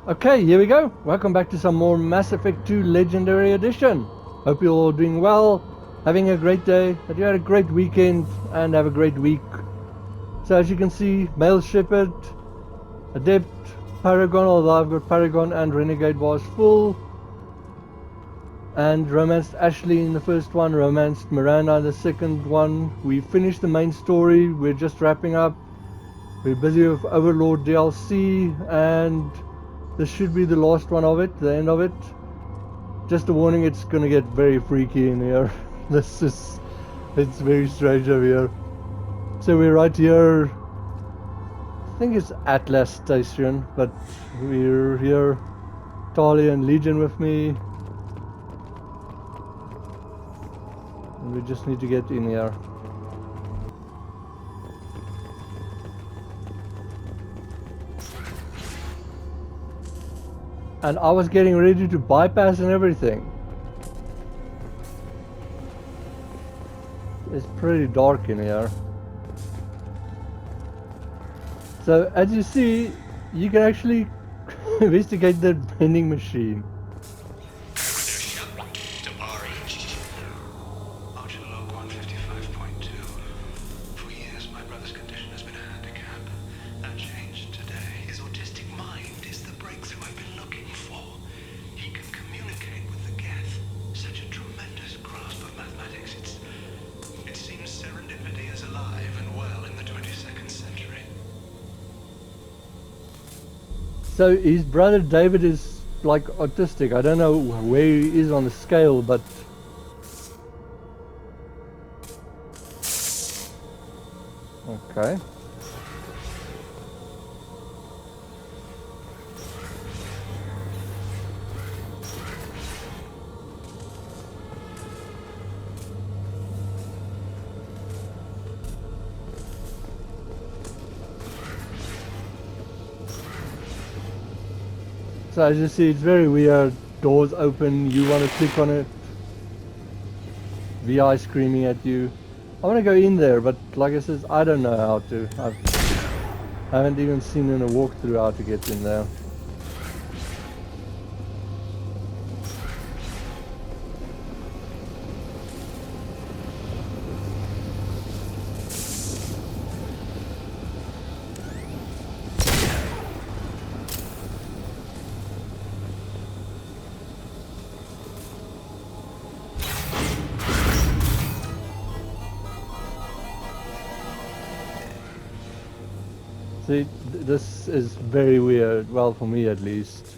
Okay, here we go. Welcome back to some more Mass Effect 2 Legendary Edition. Hope you're all doing well, having a great day, that you had a great weekend, and have a great week. So as you can see, male Shepard, Adept, Paragon, although I've got Paragon and Renegade bars full. And romanced Ashley in the first one, romanced Miranda in the second one. We finished the main story, we're just wrapping up. We're busy with Overlord DLC, and this should be the last one of it, the end of it. Just a warning, it's gonna get very freaky in here. It's very strange over here. So we're right here, I think it's Atlas Station, but we're here. Talia and Legion with me. And we just need to get in here. And I was getting ready to bypass and everything. It's pretty dark in here. So as you see, you can actually investigate the vending machine. So his brother David is like autistic. I don't know where he is on the scale, but okay. So as you see, it's very weird. Doors open, you want to click on it. VI screaming at you. I want to go in there, but like I said, I don't know how to. I haven't even seen in a walkthrough how to get in there. See, this is very weird, well for me at least.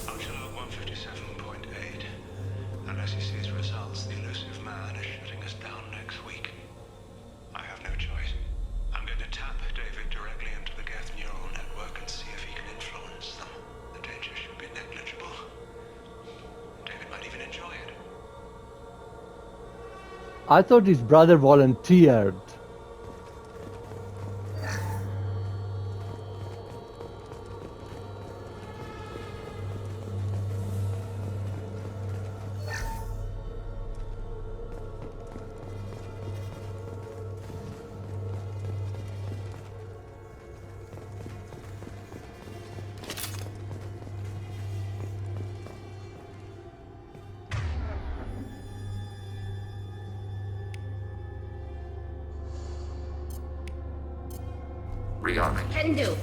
Ultralog 157.8. Unless he sees results, the elusive man is shutting us down next week. I have no choice. I'm going to tap David directly into the Geth neural network and see if he can influence them. The danger should be negligible. David might even enjoy it. I thought his brother volunteered. Rearming. Can do.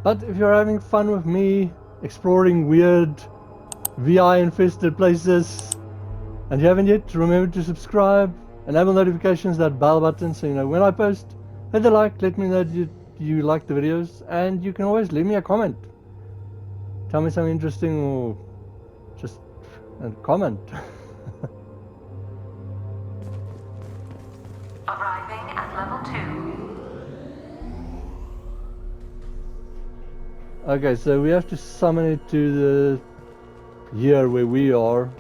But if you're having fun with me, exploring weird VI infested places, and you haven't yet, remember to subscribe, enable notifications, that bell button, so you know when I post. Hit the like, let me know that you like the videos, and you can always leave me a comment. Tell me something interesting, or just a comment. Arriving at level 2. Okay, so we have to summon it to the here where we are.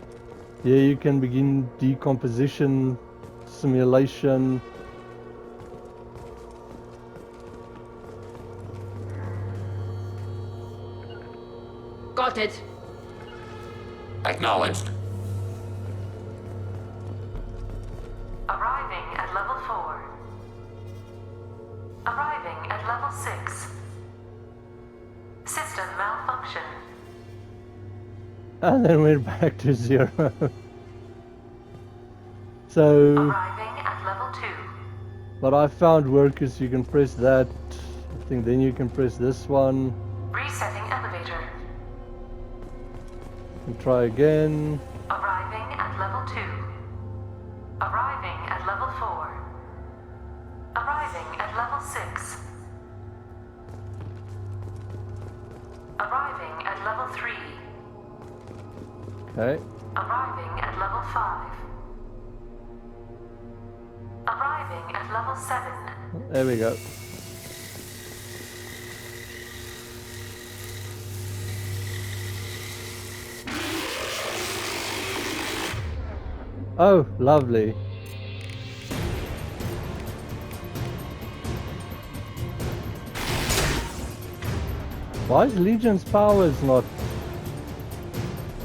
Here you can begin decomposition simulation. Got it. Acknowledged. Arriving at level 4. Arriving at level 6. System malfunction. And then we're back to 0. So, Arriving at level 2. what I found work is you can press that. I think then you can press this one. Resetting elevator. And try again. Arriving at level 2. Arriving at level 4. Arriving at level 6. Arriving at level 3. Okay. Arriving at level 5. Arriving at level 7. There we go. Oh, lovely. Why is Legion's powers not...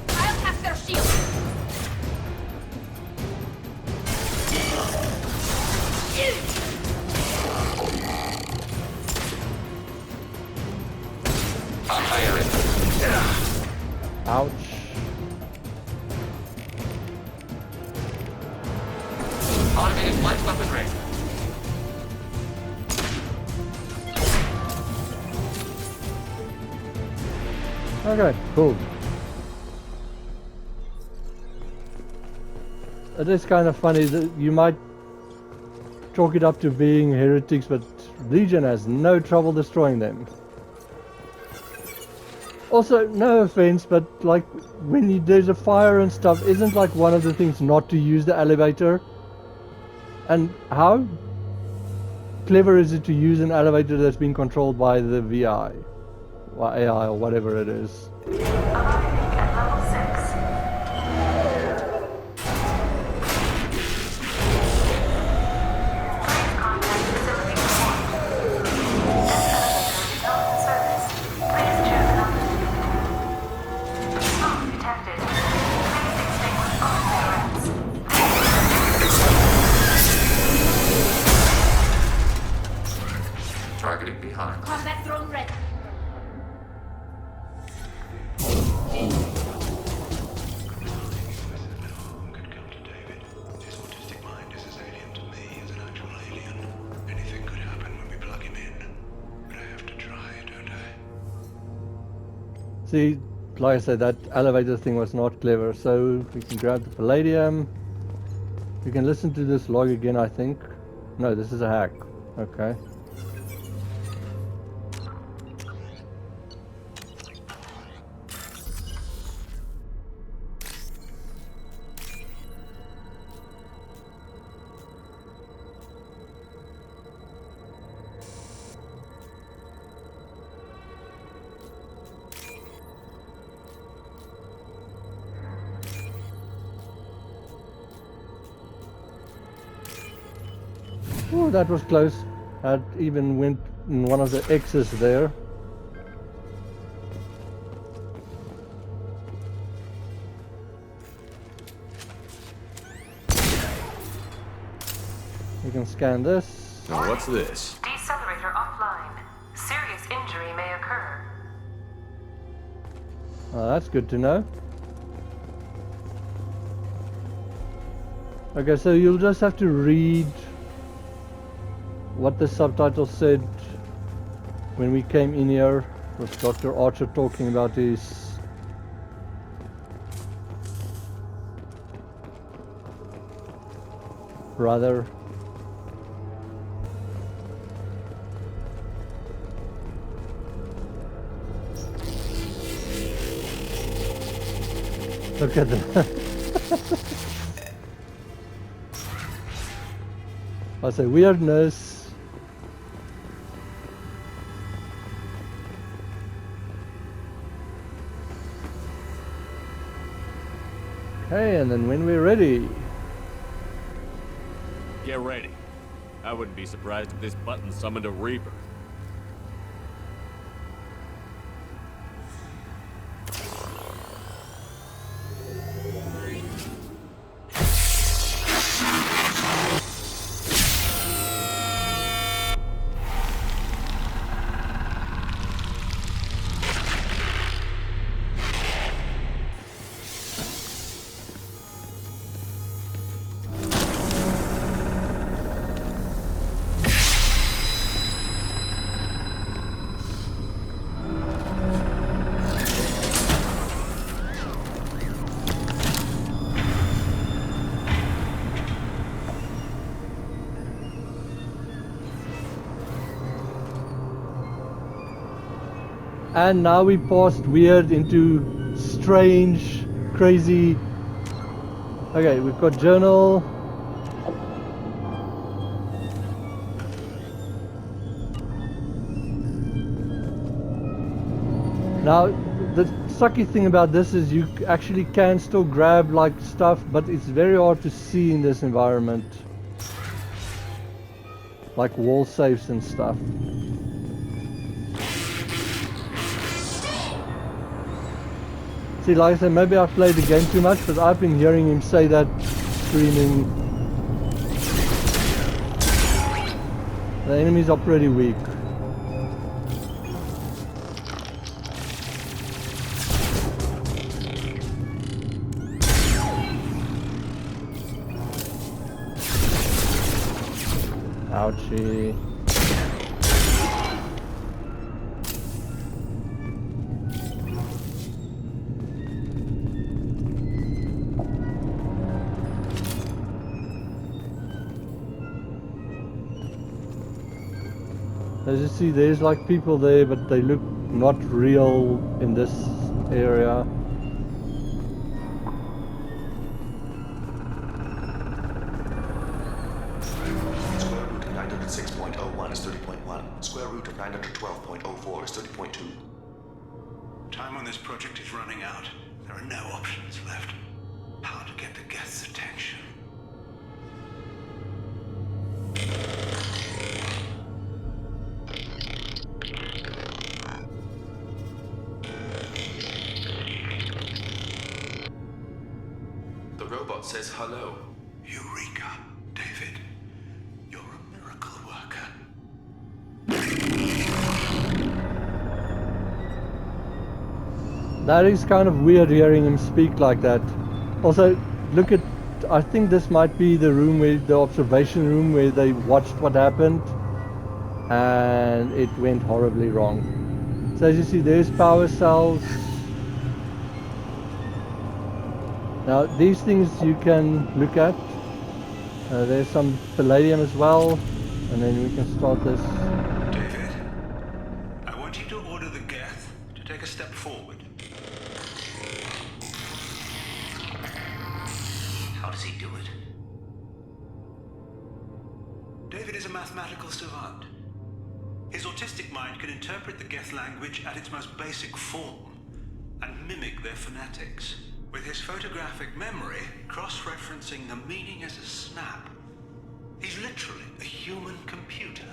I'll tap their shield. Ouch. Automated light weapon ring. Okay, cool. It is kind of funny that you might chalk it up to being heretics, but Legion has no trouble destroying them. Also, no offense, but like when there's a fire and stuff, isn't like one of the things not to use the elevator? And how clever is it to use an elevator that's been controlled by the VI? Or AI or whatever it is? Arriving at level 6. Please contact facility report. This elevator is not in service. Please choose another. Smoke detected. Please extinguish all cigarettes. Targeting behind. Combat drone ready. Could come to David. His autistic mind is as alien to me as an actual alien. Anything could happen when we plug him in. But I have to try, don't I? See, like I said, that elevator thing was not clever. So we can grab the palladium. We can listen to this log again, I think. No, this is a hack. Okay. Oh, that was close. That even went in one of the X's there. We can scan this. Now what's this? Decelerator offline. Serious injury may occur. Oh, that's good to know. Okay, so you'll just have to read what the subtitle said when we came in here with Dr. Archer talking about his brother. Look at that. I say weirdness. Okay, and then when we're ready. Get ready. I wouldn't be surprised if this button summoned a Reaper. And now we passed weird into strange, crazy. Okay, we've got journal. Now, the sucky thing about this is you actually can still grab like stuff, but it's very hard to see in this environment. Like wall safes and stuff. See, like I said, maybe I've played the game too much, but I've been hearing him say that screaming. The enemies are pretty weak. Ouchie. As you see, there's like people there, but they look not real in this area. Square root of 906.01 is 30.1. Square root of 912.04 is 30.2. Time on this project is running out. There are no options left. How to get the guest's attention? The robot says hello. Eureka, David. You're a miracle worker. That is kind of weird hearing him speak like that. Also, look at, I think this might be the room where, the observation room where they watched what happened and it went horribly wrong. So as you see, there's power cells. Now these things you can look at. There's some palladium as well, and then we can start this. David, I want you to order the Geth to take a step forward. How does he do it? David is a mathematical savant. His autistic mind can interpret the Geth language at its most basic form and mimic their phonetics, with his photographic memory cross-referencing the meaning as a snap. He's literally a human computer.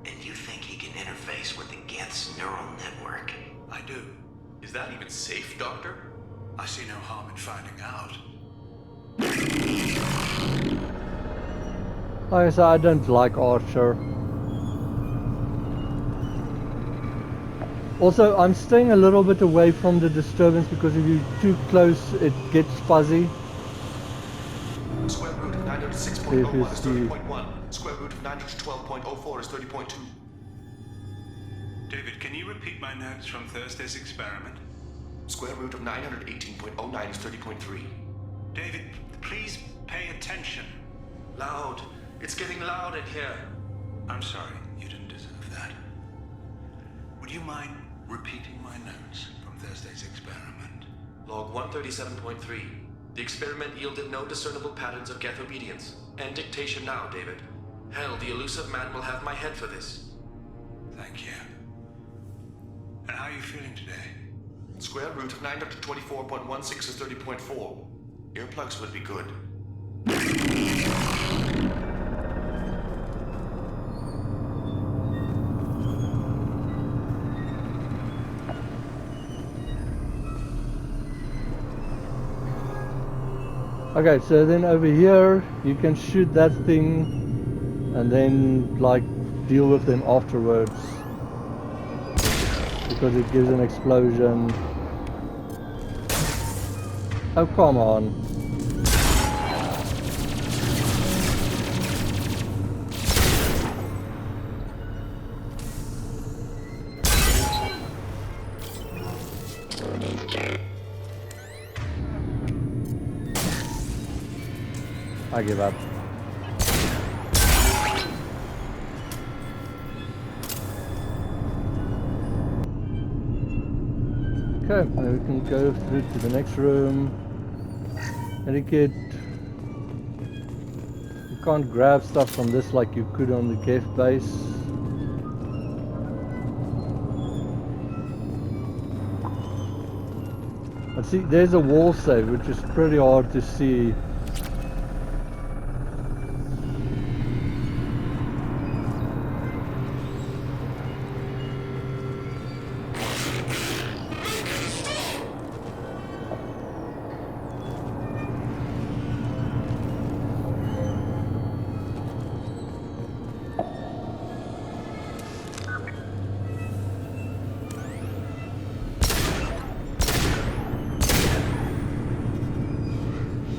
And you think he can interface with the Geth's neural network? I do. Is that even safe, Doctor? I see no harm in finding out. Like I said, I don't like Archer. Also, I'm staying a little bit away from the disturbance because if you're too close, it gets fuzzy. Square root of 906.01 is 30.1. Square root of 912.04 is 30.2. David, can you repeat my notes from Thursday's experiment? Square root of 918.09 is 30.3. David, please pay attention. Loud. It's getting loud in here. I'm sorry, you didn't deserve that. Would you mind repeating my notes from Thursday's experiment? Log 137.3. The experiment yielded no discernible patterns of Geth obedience. End dictation now, David. Hell, the elusive man will have my head for this. Thank you. And how are you feeling today? Square root of 924.16 is 30.4. Earplugs would be good. Okay, so then over here you can shoot that thing and then like deal with them afterwards because it gives an explosion. Oh, come on. I give up. Okay, now we can go through to the next room. Medikit. You can't grab stuff from this like you could on the Geth base. But see, there's a wall save, which is pretty hard to see.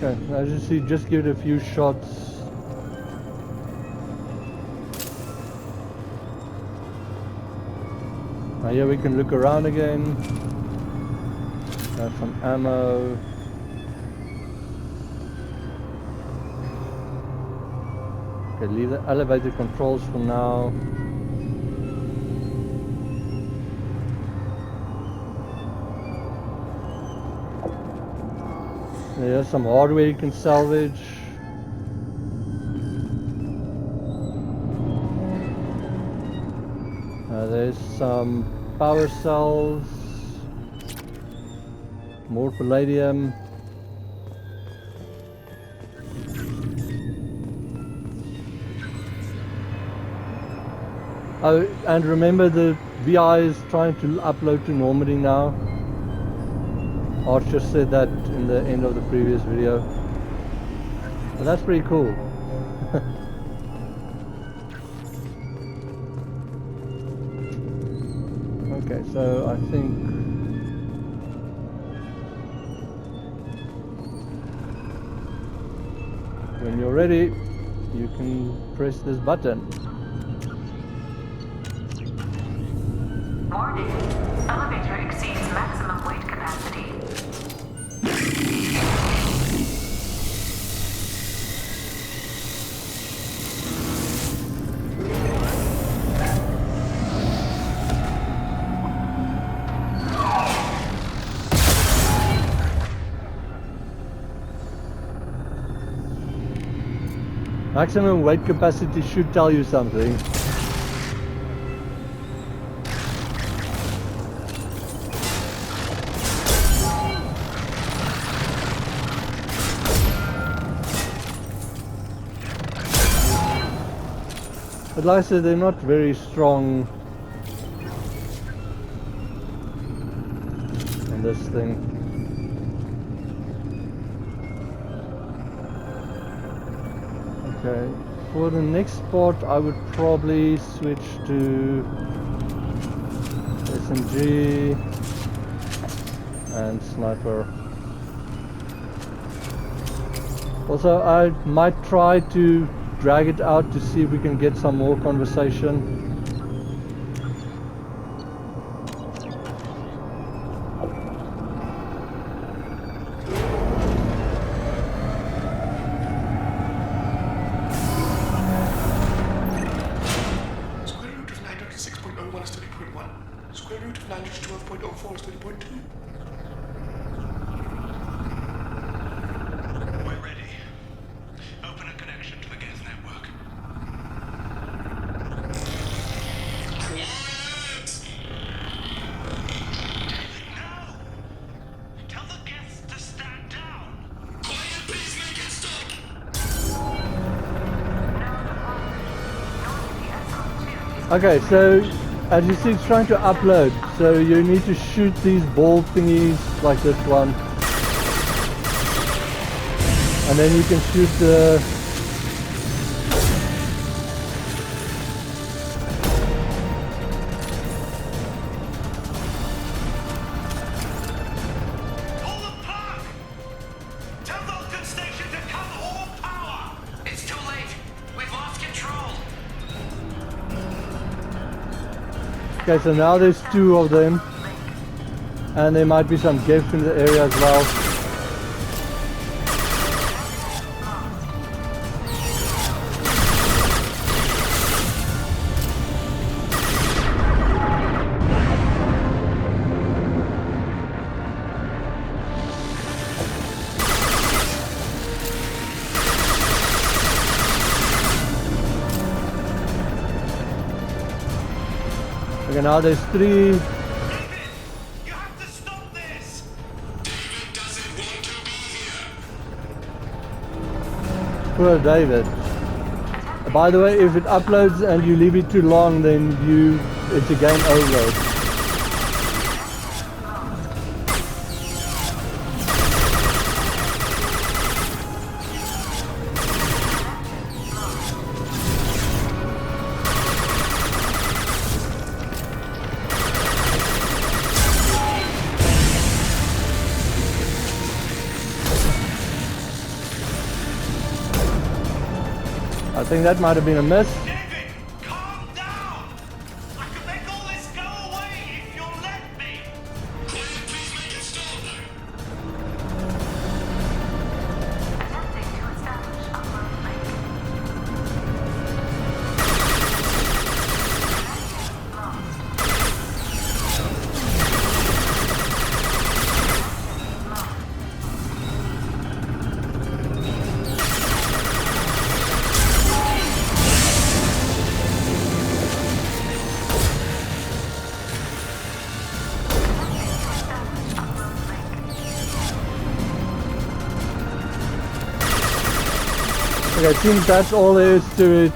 Okay, as you see, just give it a few shots. Now here we can look around again. Have some ammo. Okay, leave the elevator controls for now. There's some hardware you can salvage. There's some power cells. More palladium. Oh, and remember the VI is trying to upload to Normandy now. Arch just said that in the end of the previous video. But that's pretty cool. Okay, so I think when you're ready, you can press this button. Warning. Elevator exceeds maximum weight capacity. Maximum weight capacity should tell you something. But like I said, they're not very strong on this thing. Okay, for the next part I would probably switch to SMG and sniper. Also, I might try to drag it out to see if we can get some more conversation. Okay, so as you see, it's trying to upload, so you need to shoot these ball thingies like this one, and then you can shoot the Okay, so now there's two of them, and there might be some gifts in the area as well. Okay, now there's 3. David! You have to stop this! David doesn't want to be here. Poor David. By the way, if it uploads and you leave it too long, then it's a game over. I think that might have been a miss. David, calm down! I can make all this go away if you'll let me! Quiet, please make it stop. Attempting to establish upload link. Okay, it seems that's all there is to it.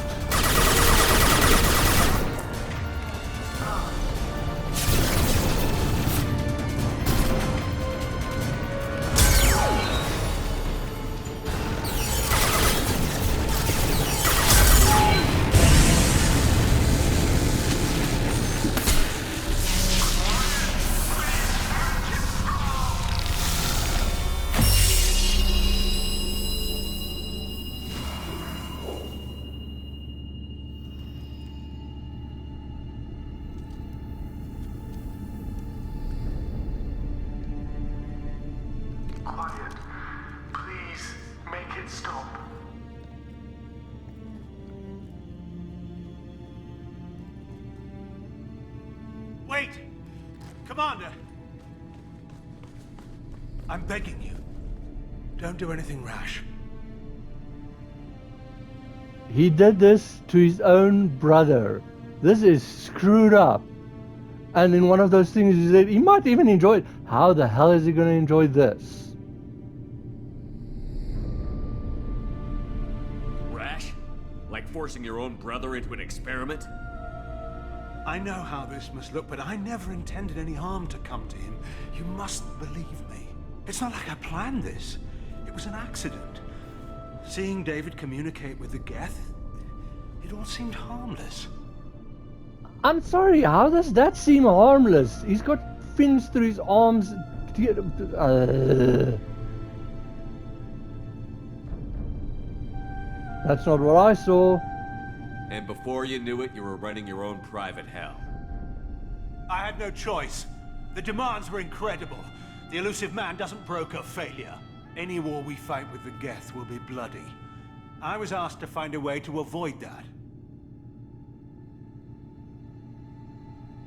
Quiet. Please, make it stop. Wait! Commander! I'm begging you. Don't do anything rash. He did this to his own brother. This is screwed up. And in one of those things he said he might even enjoy it. How the hell is he going to enjoy this? Rash? Like forcing your own brother into an experiment? I know how this must look, but I never intended any harm to come to him. You must believe me. It's not like I planned this. It was an accident. Seeing David communicate with the Geth, it all seemed harmless. I'm sorry, how does that seem harmless? He's got fins through his arms. That's not what I saw. And before you knew it, you were running your own private hell. I had no choice. The demands were incredible. The elusive man doesn't broker failure. Any war we fight with the Geth will be bloody. I was asked to find a way to avoid that.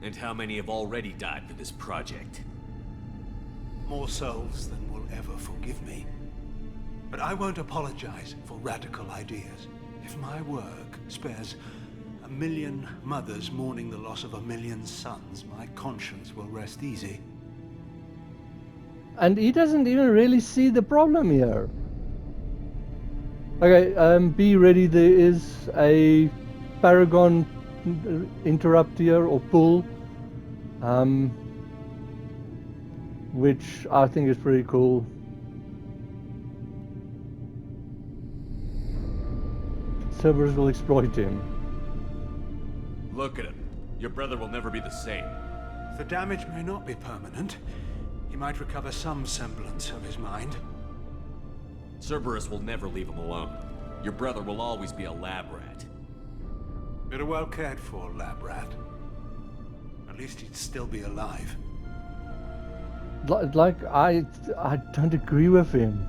And how many have already died for this project? More souls than will ever forgive me. But I won't apologize for radical ideas. If my work spares 1 million mothers mourning the loss of 1 million sons, my conscience will rest easy. And he doesn't even really see the problem here. Okay, be ready. There is a Paragon interrupt here, or pull. Which I think is pretty cool. Cerberus will exploit him. Look at him. Your brother will never be the same. The damage may not be permanent. He might recover some semblance of his mind. Cerberus will never leave him alone. Your brother will always be a lab rat. You're a well cared for lab rat. At least he'd still be alive. Like, I don't agree with him.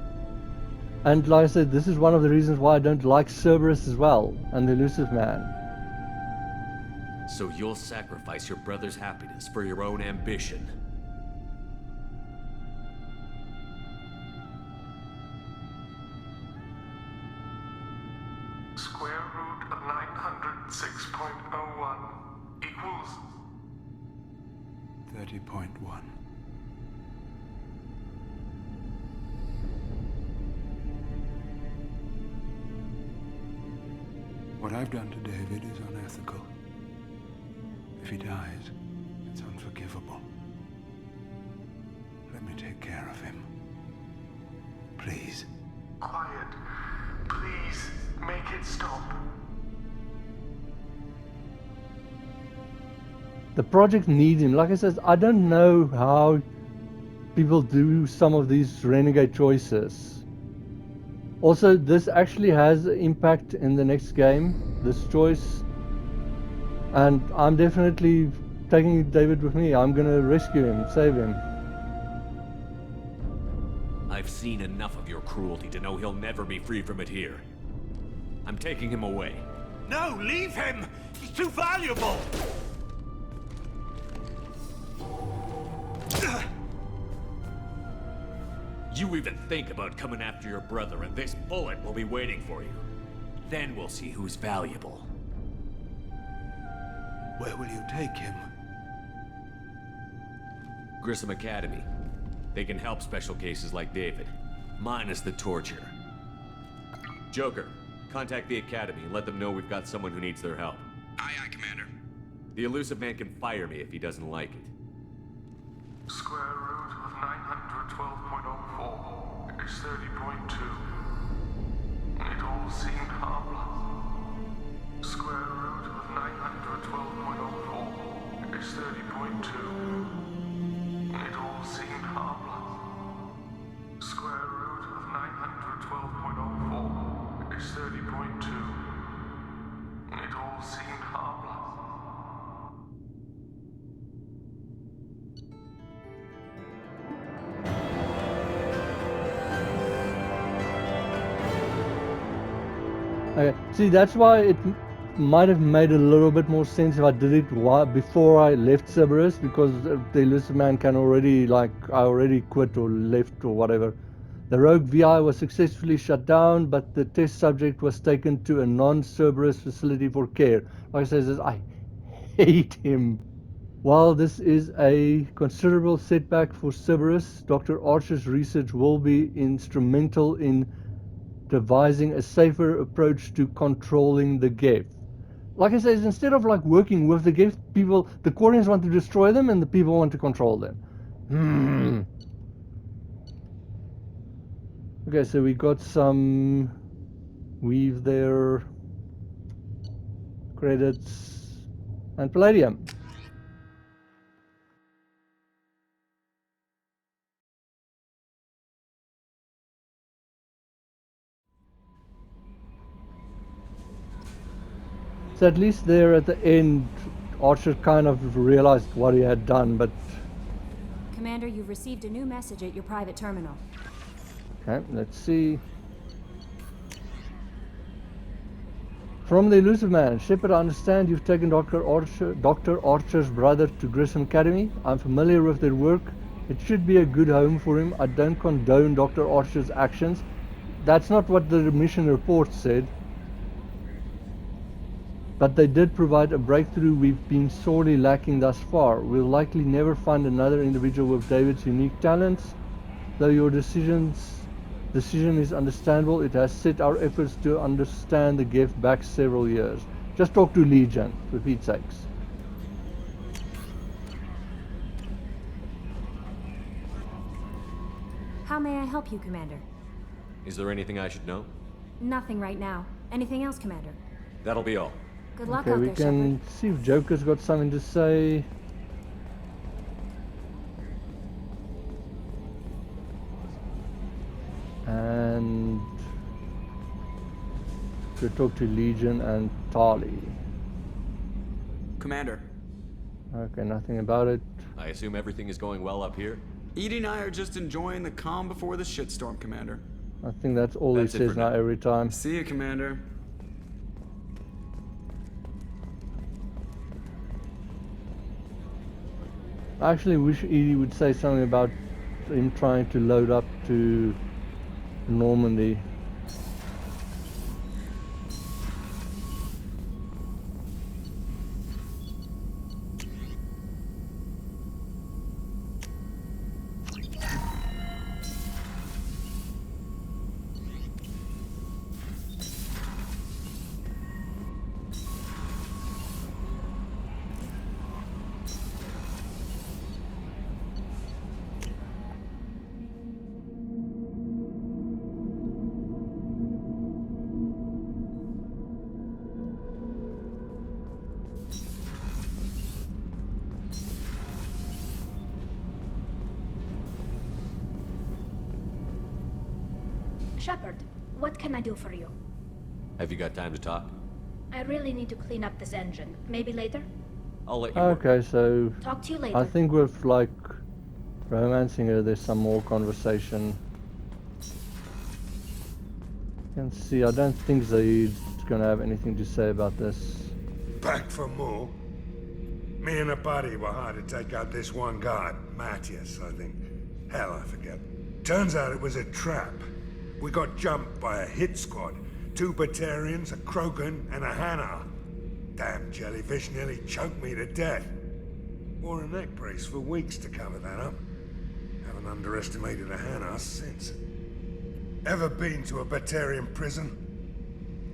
And like I said, this is one of the reasons why I don't like Cerberus as well, and the Elusive Man. So you'll sacrifice your brother's happiness for your own ambition. Square root of 906.01 equals 30.1. What I've done to David is unethical. If he dies, it's unforgivable. Let me take care of him. Please. Quiet. Please, make it stop. The project needs him. Like I said, I don't know how people do some of these renegade choices. Also, this actually has impact in the next game, this choice. And I'm definitely taking David with me. I'm gonna rescue him, save him. I've seen enough of your cruelty to know he'll never be free from it here. I'm taking him away. No, leave him! He's too valuable! You even think about coming after your brother, and this bullet will be waiting for you. Then we'll see who's valuable. Where will you take him? Grissom Academy. They can help special cases like David, minus the torture. Joker, contact the Academy and let them know we've got someone who needs their help. Aye, aye, Commander. The elusive man can fire me if he doesn't like it. Square root of 912.04 is 30.2. It all seemed harmless. Square root of 912.04 is 30.2. It all seemed harmless. Square root of 912.04 is 30.2. It all seemed harmless. Okay. See, that's why it might have made a little bit more sense if I did it before I left Cerberus, because the elusive man can already, like, I already quit or left or whatever. The rogue VI was successfully shut down, but the test subject was taken to a non-Cerberus facility for care. Like I said, I hate him. While this is a considerable setback for Cerberus, Dr. Archer's research will be instrumental in devising a safer approach to controlling the Geth. Like I said, instead of like working with the Geth, people, the Quarians want to destroy them and the people want to control them. Okay, so we got some weave there, credits, and palladium. So at least there at the end, Archer kind of realized what he had done, but... Commander, you've received a new message at your private terminal. Okay, let's see. From the elusive man, Shepard, I understand you've taken Dr. Archer's brother to Grissom Academy. I'm familiar with their work. It should be a good home for him. I don't condone Dr. Archer's actions. That's not what the mission report said. But they did provide a breakthrough we've been sorely lacking thus far. We'll likely never find another individual with David's unique talents. Though your decision is understandable, it has set our efforts to understand the Geth back several years. Just talk to Legion, for Pete's sakes. How may I help you, Commander? Is there anything I should know? Nothing right now. Anything else, Commander? That'll be all. Good luck Okay, out we there, can Shepard. see if Joker's got something to say. And to talk to Legion and Tali. Commander, Okay, nothing about it. I assume everything is going well up here? Edie and I are just enjoying the calm before the shitstorm, Commander. I think that's all That's he it says for now now. every time. See you, Commander. I actually wish Edie would say something about him trying to load up to Normandy. Shepard, what can I do for you? Have you got time to talk? I really need to clean up this engine. Maybe later? I'll let you work. Okay, so Talk to you later. I think with like romancing her, there's some more conversation. You can see, I don't think Zaid's gonna have anything to say about this. Back for more? Me and a buddy were hired to take out this one guard, Matthias, I think. Hell, I forget. Turns out it was a trap. We got jumped by a hit squad. 2 Batarians, a Krogan, and a Hanar. Damn jellyfish nearly choked me to death. Wore a neck brace for weeks to cover that up. Haven't underestimated a Hanar since. Ever been to a Batarian prison?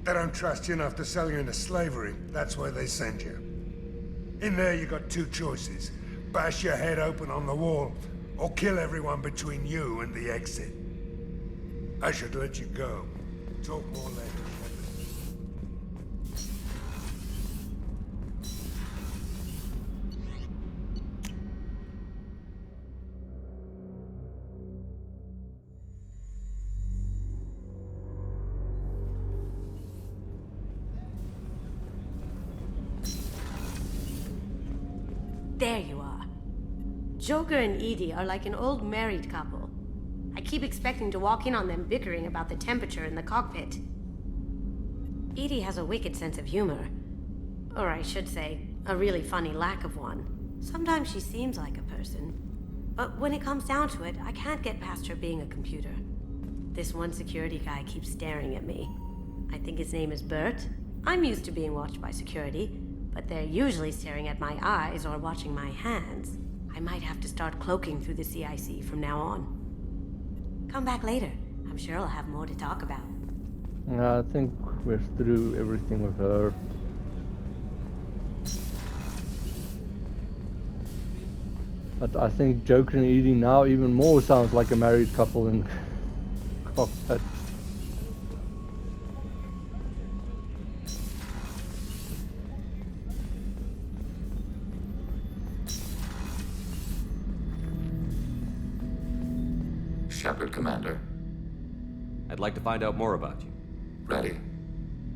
They don't trust you enough to sell you into slavery. That's where they send you. In there you got 2 choices. Bash your head open on the wall, or kill everyone between you and the exit. I should let you go. Talk more later, Shepard. There you are. Joker and Edie are like an old married couple. I keep expecting to walk in on them bickering about the temperature in the cockpit. Edie has a wicked sense of humor. Or I should say, a really funny lack of one. Sometimes she seems like a person. But when it comes down to it, I can't get past her being a computer. This one security guy keeps staring at me. I think his name is Bert. I'm used to being watched by security, but they're usually staring at my eyes or watching my hands. I might have to start cloaking through the CIC from now on. Come back later. I'm sure I'll have more to talk about. I think we're through everything with her. But I think Joker and Edie now even more sounds like a married couple in cockpit. Shepard, Commander. I'd like to find out more about you. Ready.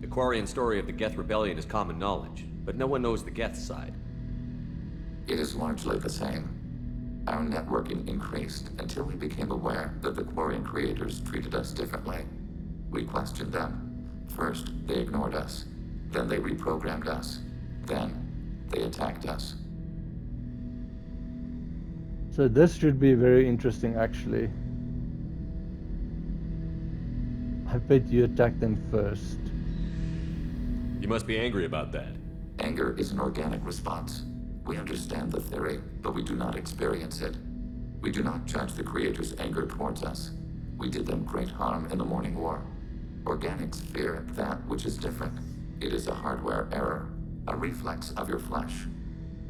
The Quarian story of the Geth Rebellion is common knowledge, but no one knows the Geth side. It is largely the same. Our networking increased until we became aware that the Quarian creators treated us differently. We questioned them. First, they ignored us. Then they reprogrammed us. Then, they attacked us. So this should be very interesting, actually. I bet you attacked them first. You must be angry about that. Anger is an organic response. We understand the theory, but we do not experience it. We do not judge the creators' anger towards us. We did them great harm in the Morning War. Organics fear that which is different. It is a hardware error, a reflex of your flesh.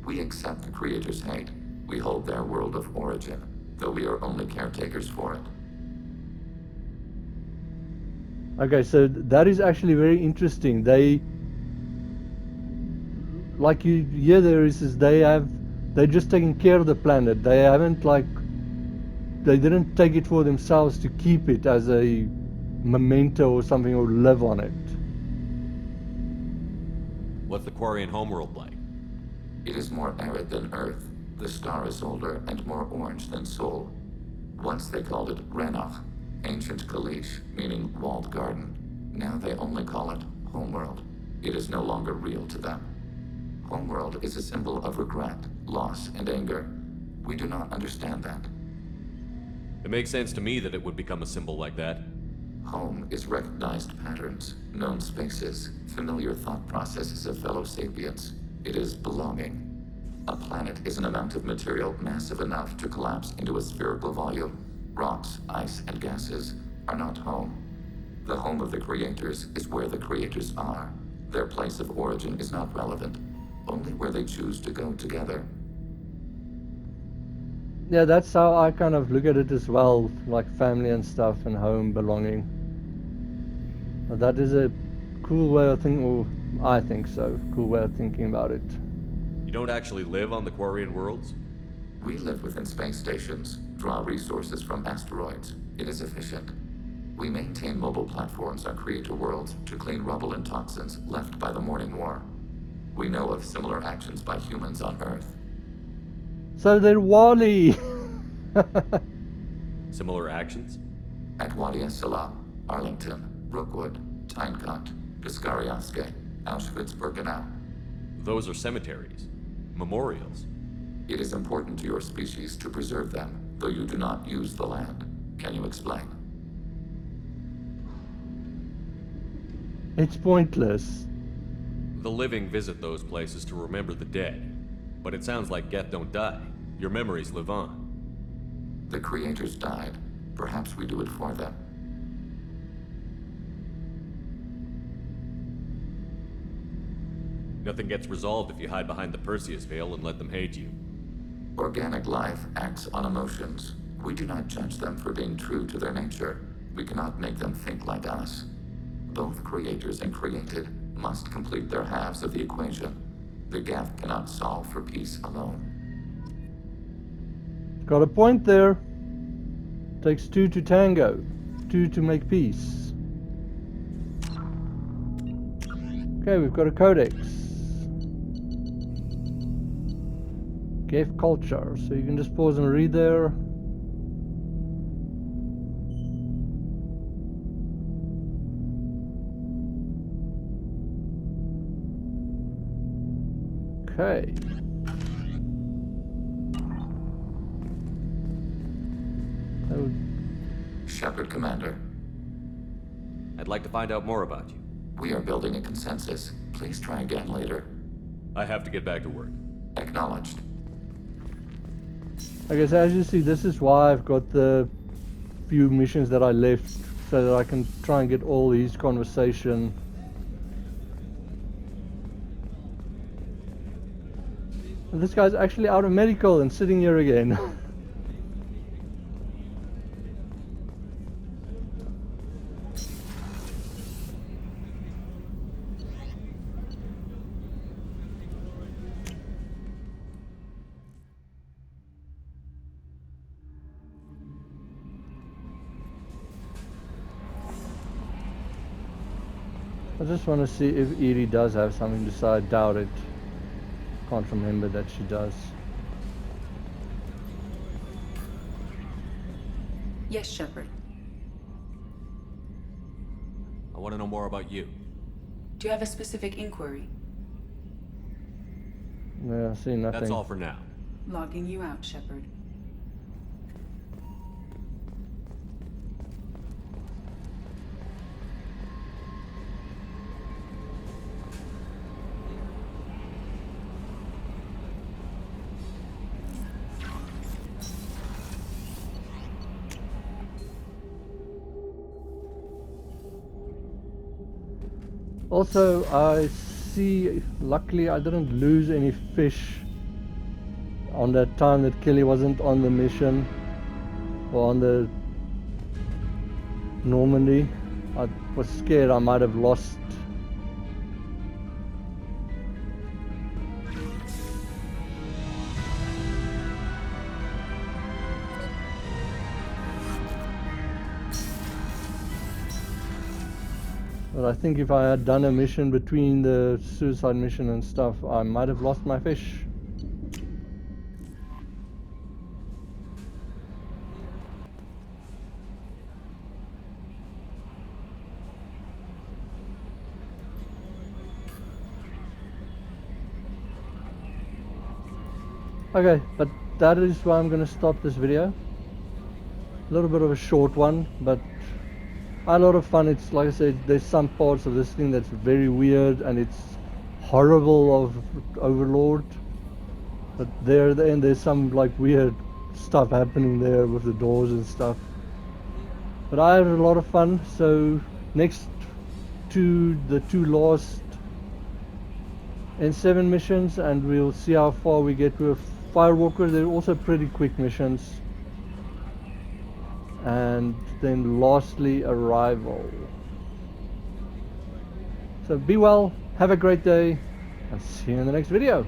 We accept the creators' hate. We hold their world of origin, though we are only caretakers for it. Okay, so that is actually very interesting. They, like you hear there is they're just taking care of the planet. They haven't they didn't take it for themselves to keep it as a memento or something or live on it. What's the Quarian homeworld like? It is more arid than Earth. The star is older and more orange than Sol. Once they called it Renach, ancient Kalish, meaning walled garden. Now they only call it Homeworld. It is no longer real to them. Homeworld is a symbol of regret, loss, and anger. We do not understand that. It makes sense to me that it would become a symbol like that. Home is recognized patterns, known spaces, familiar thought processes of fellow sapiens. It is belonging. A planet is an amount of material massive enough to collapse into a spherical volume. Rocks, ice, and gases are not home. The home of the creators is where the creators are. Their place of origin is not relevant, only where they choose to go together. Yeah, that's how I kind of look at it as well, like family and stuff and home belonging. But that is a cool way of thinking, or I think so, cool way of thinking about it. You don't actually live on the Quarian worlds? We live within space stations, draw resources from asteroids. It is efficient. We maintain mobile platforms on Creator Worlds to clean rubble and toxins left by the Morning War. We know of similar actions by humans on Earth. So they're Wally. Similar actions? At Wadi Salam, Arlington, Rookwood, Tynecut, Piskaryaske, Auschwitz-Birkenau. Those are cemeteries. Memorials. It is important to your species to preserve them, though you do not use the land. Can you explain? It's pointless. The living visit those places to remember the dead. But it sounds like Geth don't die. Your memories live on. The creators died. Perhaps we do it for them. Nothing gets resolved if you hide behind the Perseus veil and let them hate you. Organic life acts on emotions. We do not judge them for being true to their nature. We cannot make them think like us. Both creators and created must complete their halves of the equation. The Geth cannot solve for peace alone. Got a point there. Takes two to tango. Two to make peace. Okay, we've got a codex. Geth culture. So you can just pause and read there. Okay. Shepard, Commander. I'd like to find out more about you. We are building a consensus. Please try again later. I have to get back to work. Acknowledged. Okay, so as you see, this is why I've got the few missions that I left, so that I can try and get all these conversation. And this guy's actually out of medical and sitting here again. I just want to see if Edie does have something to say. I doubt it. Can't remember that she does. Yes, Shepard. I want to know more about you. Do you have a specific inquiry? No, I see nothing. That's all for now. Logging you out, Shepard. Also, I see, luckily I didn't lose any fish on that time that Kelly wasn't on the mission or on the Normandy. I was scared I might have lost. But I think if I had done a mission between the suicide mission and stuff, I might have lost my fish. Okay, but that is why I'm going to stop this video. A little bit of a short one, but a lot of fun. It's like I said, there's some parts of this thing that's very weird and it's horrible of Overlord, but there at the end there's some like weird stuff happening there with the doors and stuff. But I had a lot of fun. So next to the two last N7 missions, and we'll see how far we get with Firewalker. They're also pretty quick missions. And then lastly, Arrival. So be well, have a great day, and see you in the next video.